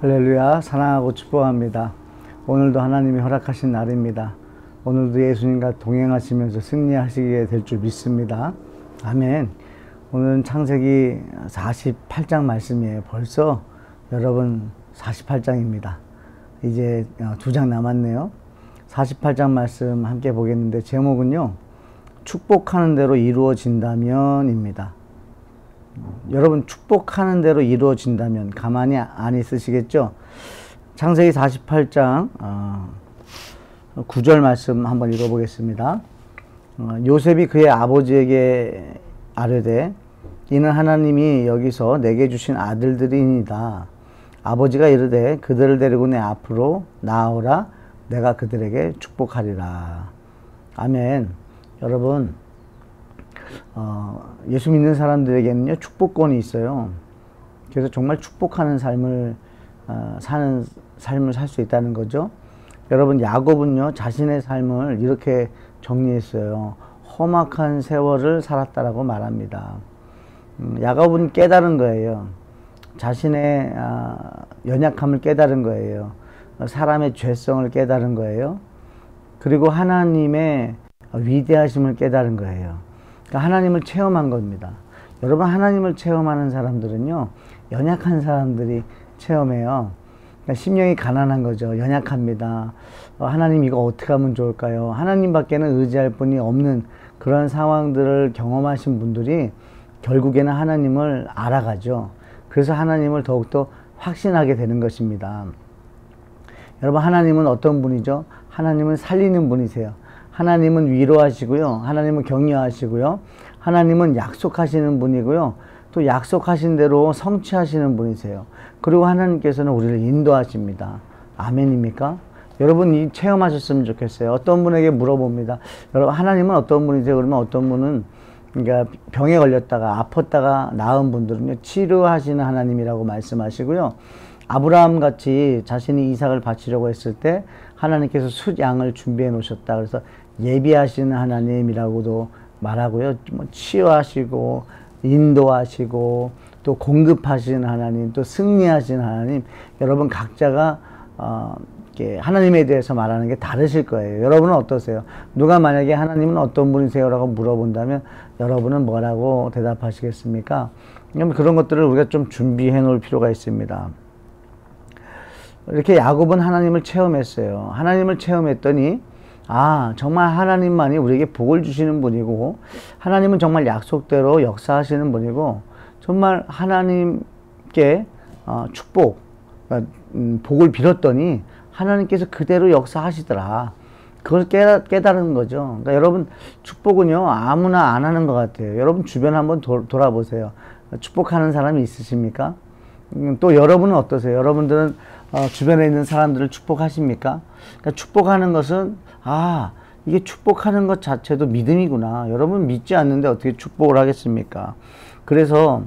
할렐루야, 사랑하고 축복합니다. 오늘도 하나님이 허락하신 날입니다. 오늘도 예수님과 동행하시면서 승리하시게 될 줄 믿습니다. 아멘. 오늘은 창세기 48장 말씀이에요. 벌써 여러분 48장입니다. 이제 2장 남았네요. 48장 말씀 함께 보겠는데 제목은요, 축복하는 대로 이루어진다면 입니다. 여러분, 축복하는 대로 이루어진다면 가만히 안 있으시겠죠? 창세기 48장 9절 말씀 한번 읽어보겠습니다. 요셉이 그의 아버지에게 아뢰되 이는 하나님이 여기서 내게 주신 아들들이니이다. 아버지가 이르되 그들을 데리고 내 앞으로 나아오라. 내가 그들에게 축복하리라. 아멘. 여러분, 예수 믿는 사람들에게는요, 축복권이 있어요. 그래서 정말 축복하는 삶을 사는 삶을 살 수 있다는 거죠. 여러분, 야곱은요, 자신의 삶을 이렇게 정리했어요. 험악한 세월을 살았다라고 말합니다. 야곱은 깨달은 거예요. 자신의 연약함을 깨달은 거예요. 사람의 죄성을 깨달은 거예요. 그리고 하나님의 위대하심을 깨달은 거예요. 그러니까 하나님을 체험한 겁니다. 여러분, 하나님을 체험하는 사람들은요, 연약한 사람들이 체험해요. 그러니까 심령이 가난한 거죠. 연약합니다. 하나님, 이거 어떻게 하면 좋을까요? 하나님밖에는 의지할 분이 없는 그런 상황들을 경험하신 분들이 결국에는 하나님을 알아가죠. 그래서 하나님을 더욱더 확신하게 되는 것입니다. 여러분, 하나님은 어떤 분이죠? 하나님은 살리는 분이세요. 하나님은 위로하시고요. 하나님은 격려하시고요. 하나님은 약속하시는 분이고요. 또 약속하신 대로 성취하시는 분이세요. 그리고 하나님께서는 우리를 인도하십니다. 아멘입니까? 여러분, 이 체험하셨으면 좋겠어요. 어떤 분에게 물어봅니다. 여러분, 하나님은 어떤 분이세요? 그러면 어떤 분은 그러니까 병에 걸렸다가 아팠다가 나은 분들은요, 치료하시는 하나님이라고 말씀하시고요. 아브라함 같이 자신이 이삭을 바치려고 했을 때 하나님께서 숫양을 준비해 놓으셨다. 그래서 예비하시는 하나님이라고도 말하고요. 뭐 치유하시고 인도하시고 또 공급하시는 하나님, 또 승리하시는 하나님. 여러분, 각자가 하나님에 대해서 말하는 게 다르실 거예요. 여러분은 어떠세요? 누가 만약에 하나님은 어떤 분이세요? 라고 물어본다면 여러분은 뭐라고 대답하시겠습니까? 그런 것들을 우리가 좀 준비해 놓을 필요가 있습니다. 이렇게 야곱은 하나님을 체험했어요. 하나님을 체험했더니 정말 하나님만이 우리에게 복을 주시는 분이고, 하나님은 정말 약속대로 역사하시는 분이고, 정말 하나님께 축복, 복을 빌었더니 하나님께서 그대로 역사하시더라. 그걸 깨달은 거죠. 그러니까 여러분, 축복은요, 아무나 안 하는 것 같아요. 여러분 주변 한번 돌아보세요. 축복하는 사람이 있으십니까? 또 여러분은 어떠세요? 여러분들은 주변에 있는 사람들을 축복하십니까? 그러니까 축복하는 것은 이게 축복하는 것 자체도 믿음이구나. 여러분, 믿지 않는데 어떻게 축복을 하겠습니까? 그래서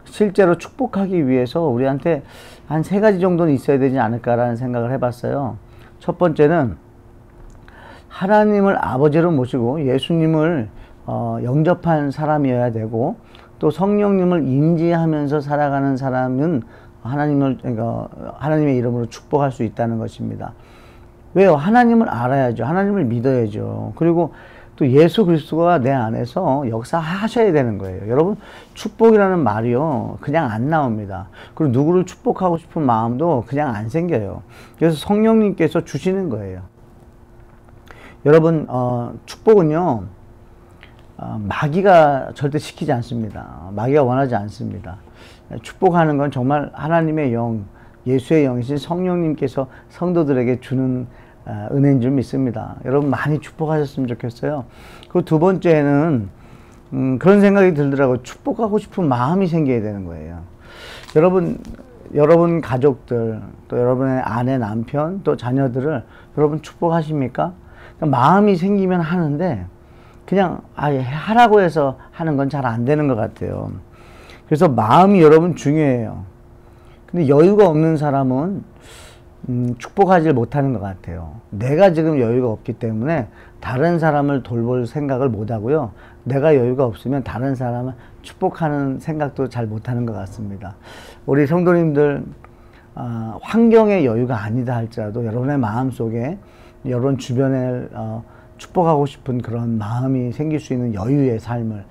실제로 축복하기 위해서 우리한테 한 3가지 정도는 있어야 되지 않을까라는 생각을 해봤어요. 첫 번째는 하나님을 아버지로 모시고 예수님을 영접한 사람이어야 되고, 또 성령님을 인지하면서 살아가는 사람은 하나님의 이름으로 축복할 수 있다는 것입니다. 왜요? 하나님을 알아야죠. 하나님을 믿어야죠. 그리고 또 예수 그리스도가 내 안에서 역사하셔야 되는 거예요. 여러분, 축복이라는 말이요, 그냥 안 나옵니다. 그리고 누구를 축복하고 싶은 마음도 그냥 안 생겨요. 그래서 성령님께서 주시는 거예요. 여러분, 축복은요, 마귀가 절대 시키지 않습니다. 마귀가 원하지 않습니다. 축복하는 건 정말 하나님의 영, 예수의 영이신 성령님께서 성도들에게 주는 은혜인 줄 믿습니다. 여러분, 많이 축복하셨으면 좋겠어요. 그리고 두 번째는 그런 생각이 들더라고요. 축복하고 싶은 마음이 생겨야 되는 거예요. 여러분 가족들, 또 여러분의 아내, 남편, 또 자녀들을 여러분 축복하십니까? 그러니까 마음이 생기면 하는데 그냥 하라고 해서 하는 건 잘 안 되는 것 같아요. 그래서 마음이 여러분 중요해요. 근데 여유가 없는 사람은 축복하지 못하는 것 같아요. 내가 지금 여유가 없기 때문에 다른 사람을 돌볼 생각을 못 하고요. 내가 여유가 없으면 다른 사람을 축복하는 생각도 잘 못하는 것 같습니다. 우리 성도님들, 환경의 여유가 아니다 할지라도 여러분의 마음속에 여러분 주변에 축복하고 싶은 그런 마음이 생길 수 있는 여유의 삶을,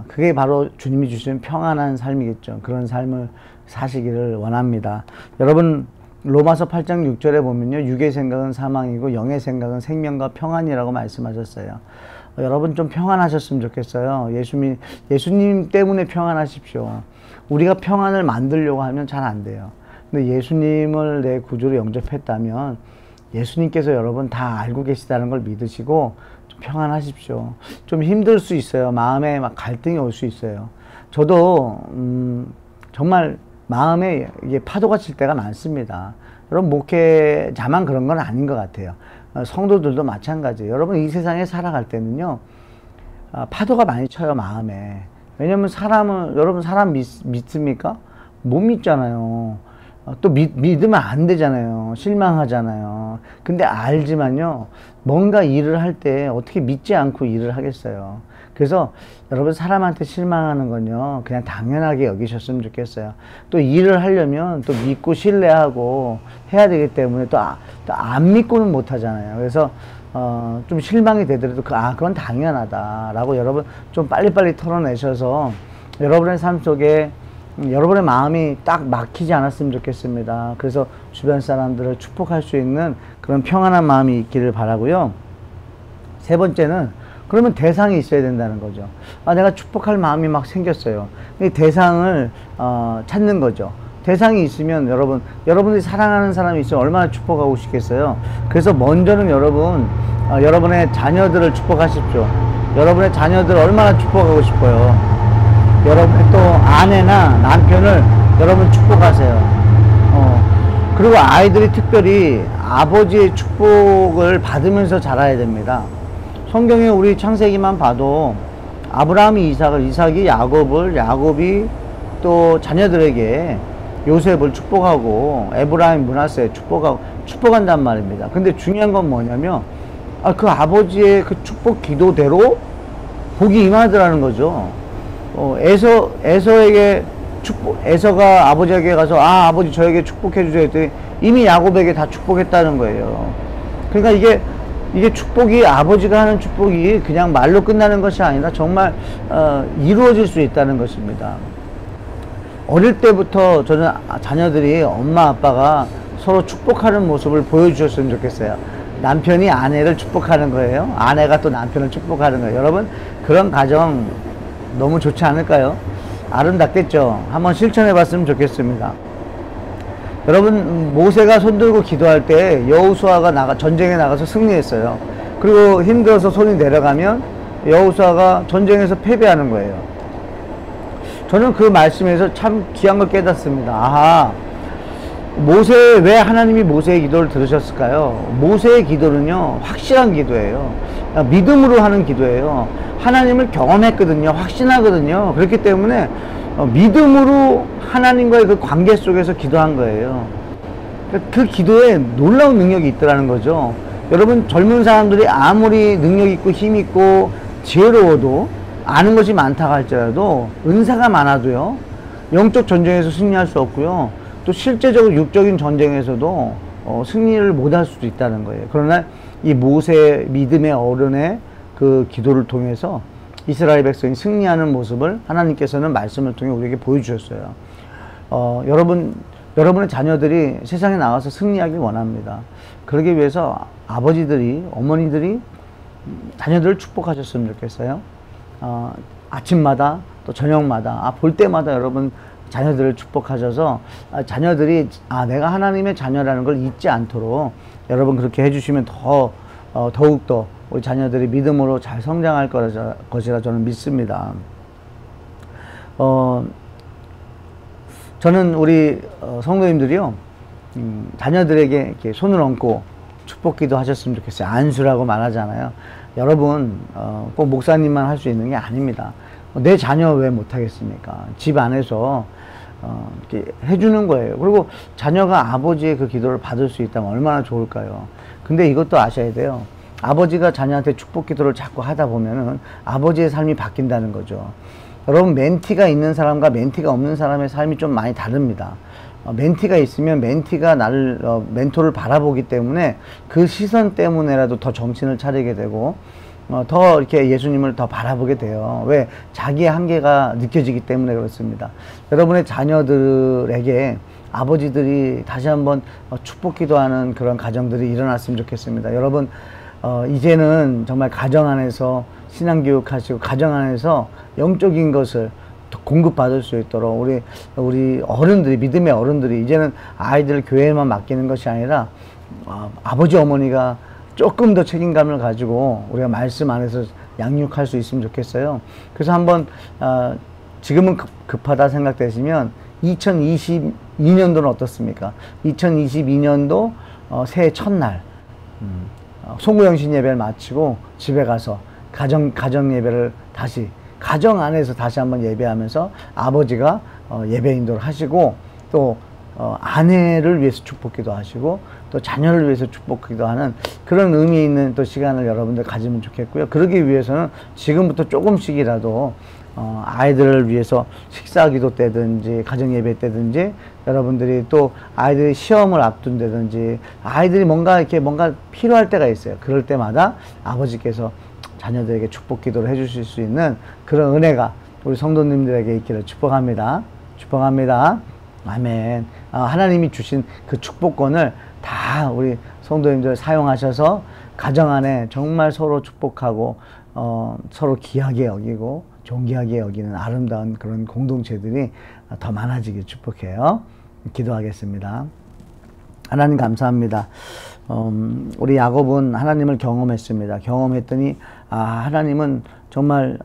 그게 바로 주님이 주시는 평안한 삶이겠죠. 그런 삶을 사시기를 원합니다. 여러분, 로마서 8장 6절에 보면요, 육의 생각은 사망이고 영의 생각은 생명과 평안이라고 말씀하셨어요. 여러분 좀 평안하셨으면 좋겠어요. 예수님 때문에 평안하십시오. 우리가 평안을 만들려고 하면 잘 안 돼요. 근데 예수님을 내 구주로 영접했다면 예수님께서 여러분 다 알고 계시다는 걸 믿으시고 좀 평안하십시오. 좀 힘들 수 있어요. 마음에 막 갈등이 올 수 있어요. 저도 정말 마음에 이게 파도가 칠 때가 많습니다. 여러분, 목회자만 그런 건 아닌 것 같아요. 성도들도 마찬가지예요. 여러분, 이 세상에 살아갈 때는요, 파도가 많이 쳐요, 마음에. 왜냐면 여러분 사람 믿습니까? 못 믿잖아요. 또 믿으면 안 되잖아요. 실망하잖아요. 근데 알지만요, 뭔가 일을 할 때 어떻게 믿지 않고 일을 하겠어요. 그래서 여러분, 사람한테 실망하는 건요, 그냥 당연하게 여기셨으면 좋겠어요. 또 일을 하려면 또 믿고 신뢰하고 해야 되기 때문에 또 안 믿고는 못 하잖아요. 그래서 좀 실망이 되더라도 그건 당연하다라고 여러분 좀 빨리빨리 털어내셔서 여러분의 삶 속에 여러분의 마음이 딱 막히지 않았으면 좋겠습니다. 그래서 주변 사람들을 축복할 수 있는 그런 평안한 마음이 있기를 바라고요. 세 번째는, 그러면 대상이 있어야 된다는 거죠. 내가 축복할 마음이 막 생겼어요. 이 대상을 찾는 거죠. 대상이 있으면 여러분들이 사랑하는 사람이 있으면 얼마나 축복하고 싶겠어요. 그래서 먼저는 여러분의 자녀들을 축복하십시오. 여러분의 자녀들 얼마나 축복하고 싶어요. 여러분의 또 아내나 남편을 여러분 축복하세요. 그리고 아이들이 특별히 아버지의 축복을 받으면서 자라야 됩니다. 성경에 우리 창세기만 봐도 아브라함이 이삭이 야곱을, 야곱이 또 자녀들에게 요셉을 축복하고 에브라임 므낫세 축복한단 말입니다. 근데 중요한 건 뭐냐면 그 아버지의 그 축복 기도대로 복이 임하더라는 거죠. 에서가 아버지에게 가서 아버지 저에게 축복해 주세요 했더니 이미 야곱에게 다 축복했다는 거예요. 그러니까 이게 축복이, 아버지가 하는 축복이 그냥 말로 끝나는 것이 아니라 정말 이루어질 수 있다는 것입니다. 어릴 때부터 저는 자녀들이 엄마 아빠가 서로 축복하는 모습을 보여주셨으면 좋겠어요. 남편이 아내를 축복하는 거예요. 아내가 또 남편을 축복하는 거예요. 여러분, 그런 가정 너무 좋지 않을까요? 아름답겠죠? 한번 실천해 봤으면 좋겠습니다. 여러분, 모세가 손들고 기도할 때 여호수아가 전쟁에 나가서 승리했어요. 그리고 힘들어서 손이 내려가면 여호수아가 전쟁에서 패배하는 거예요. 저는 그 말씀에서 참 귀한 걸 깨닫습니다. 왜 하나님이 모세의 기도를 들으셨을까요? 모세의 기도는요, 확실한 기도예요. 믿음으로 하는 기도예요. 하나님을 경험했거든요. 확신하거든요. 그렇기 때문에 믿음으로 하나님과의 그 관계 속에서 기도한 거예요. 그 기도에 놀라운 능력이 있더라는 거죠. 여러분, 젊은 사람들이 아무리 능력 있고 힘 있고 지혜로워도, 아는 것이 많다 할지라도, 은사가 많아도요, 영적 전쟁에서 승리할 수 없고요, 또 실제적으로 육적인 전쟁에서도 승리를 못할 수도 있다는 거예요. 그러나 이 모세 믿음의 어른의 그 기도를 통해서 이스라엘 백성이 승리하는 모습을 하나님께서는 말씀을 통해 우리에게 보여주셨어요. 여러분의 자녀들이 세상에 나가서 승리하길 원합니다. 그러기 위해서 아버지들이, 어머니들이 자녀들을 축복하셨으면 좋겠어요. 아침마다 또 저녁마다 볼 때마다 여러분 자녀들을 축복하셔서 자녀들이 내가 하나님의 자녀라는 걸 잊지 않도록 여러분 그렇게 해주시면 더욱더 우리 자녀들이 믿음으로 잘 성장할 것이라 저는 믿습니다. 저는 우리 성도님들이요, 자녀들에게 이렇게 손을 얹고 축복기도 하셨으면 좋겠어요. 안수라고 말하잖아요. 여러분, 꼭 목사님만 할 수 있는 게 아닙니다. 내 자녀 왜 못하겠습니까? 집 안에서 이렇게 해주는 거예요. 그리고 자녀가 아버지의 그 기도를 받을 수 있다면 얼마나 좋을까요? 근데 이것도 아셔야 돼요. 아버지가 자녀한테 축복 기도를 자꾸 하다 보면은 아버지의 삶이 바뀐다는 거죠. 여러분, 멘티가 있는 사람과 멘티가 없는 사람의 삶이 좀 많이 다릅니다. 멘티가 있으면 멘티가 나를 멘토를 바라보기 때문에 그 시선 때문에라도 더 정신을 차리게 되고 더 이렇게 예수님을 더 바라보게 돼요. 왜? 자기의 한계가 느껴지기 때문에 그렇습니다. 여러분의 자녀들에게 아버지들이 다시 한번 축복 기도하는 그런 가정들이 일어났으면 좋겠습니다. 여러분 이제는 정말 가정 안에서 신앙교육 하시고 가정 안에서 영적인 것을 공급받을 수 있도록 우리 어른들이, 믿음의 어른들이 이제는 아이들 교회에만 맡기는 것이 아니라 아버지 어머니가 조금 더 책임감을 가지고 우리가 말씀 안에서 양육할 수 있으면 좋겠어요. 그래서 한번 지금은 급하다 생각되시면 2022년도는 어떻습니까? 2022년도 새해 첫날 송구영신 예배를 마치고 집에 가서 가정 예배를 다시 가정 안에서 다시 한번 예배하면서 아버지가 예배 인도를 하시고 또 아내를 위해서 축복기도 하시고 또 자녀를 위해서 축복기도 하는 그런 의미 있는 또 시간을 여러분들 가지면 좋겠고요. 그러기 위해서는 지금부터 조금씩이라도 아이들을 위해서 식사기도 때든지 가정 예배 때든지 여러분들이 또 아이들이 시험을 앞둔다든지 아이들이 뭔가 필요할 때가 있어요. 그럴 때마다 아버지께서 자녀들에게 축복 기도를 해주실 수 있는 그런 은혜가 우리 성도님들에게 있기를 축복합니다. 축복합니다. 아멘. 하나님이 주신 그 축복권을 다 우리 성도님들 사용하셔서 가정 안에 정말 서로 축복하고 서로 귀하게 여기고 존귀하게 여기는 아름다운 그런 공동체들이 더 많아지길 축복해요. 기도하겠습니다. 하나님 감사합니다. 우리 야곱은 하나님을 경험했습니다. 경험했더니 하나님은 정말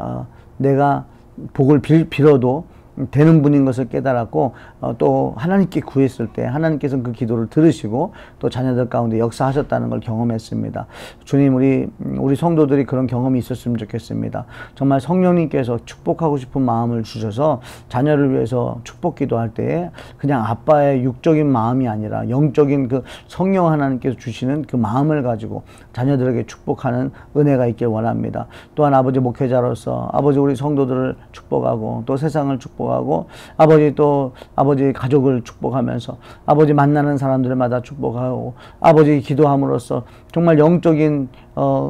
내가 복을 빌어도 되는 분인 것을 깨달았고 또 하나님께 구했을 때 하나님께서는 그 기도를 들으시고 또 자녀들 가운데 역사하셨다는 걸 경험했습니다. 주님, 우리 성도들이 그런 경험이 있었으면 좋겠습니다. 정말 성령님께서 축복하고 싶은 마음을 주셔서 자녀를 위해서 축복 기도할 때에 그냥 아빠의 육적인 마음이 아니라 영적인 그 성령 하나님께서 주시는 그 마음을 가지고 자녀들에게 축복하는 은혜가 있길 원합니다. 또한 아버지 목회자로서 아버지 우리 성도들을 축복하고 또 세상을 축복하고 아버지 가족을 축복하면서 아버지 만나는 사람들마다 축복하고 아버지 기도함으로써 정말 영적인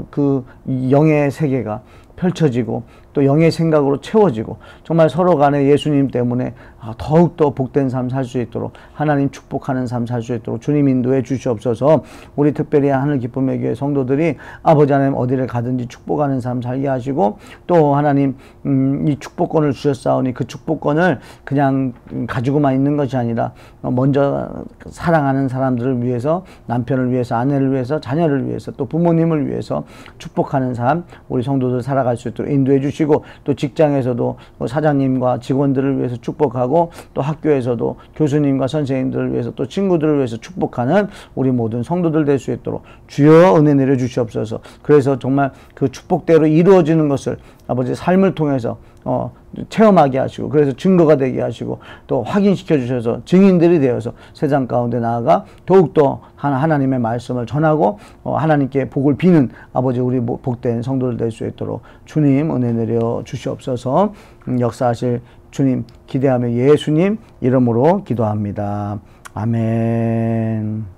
그 영의 세계가 펼쳐지고 또 영의 생각으로 채워지고 정말 서로 간에 예수님 때문에 더욱더 복된 삶 살 수 있도록 하나님 축복하는 삶 살 수 있도록 주님 인도해 주시옵소서. 우리 특별히 하늘 기쁨의 교회 성도들이 아버지 하나님 어디를 가든지 축복하는 삶 살게 하시고 또 하나님 이 축복권을 주셨사오니 그 축복권을 그냥 가지고만 있는 것이 아니라 먼저 사랑하는 사람들을 위해서 남편을 위해서 아내를 위해서 자녀를 위해서 또 부모님을 위해서 축복하는 삶 우리 성도들 살아갈 수 있도록 인도해 주시고 또 직장에서도 사장님과 직원들을 위해서 축복하고 또 학교에서도 교수님과 선생님들을 위해서 또 친구들을 위해서 축복하는 우리 모든 성도들 될 수 있도록 주여 은혜 내려 주시옵소서. 그래서 정말 그 축복대로 이루어지는 것을 아버지 삶을 통해서 체험하게 하시고 그래서 증거가 되게 하시고 또 확인시켜 주셔서 증인들이 되어서 세상 가운데 나아가 더욱더 하나님의 말씀을 전하고 하나님께 복을 비는 아버지 우리 복된 성도들 될 수 있도록 주님 은혜 내려 주시옵소서. 역사하실 주님 기대하며 예수님 이름으로 기도합니다. 아멘.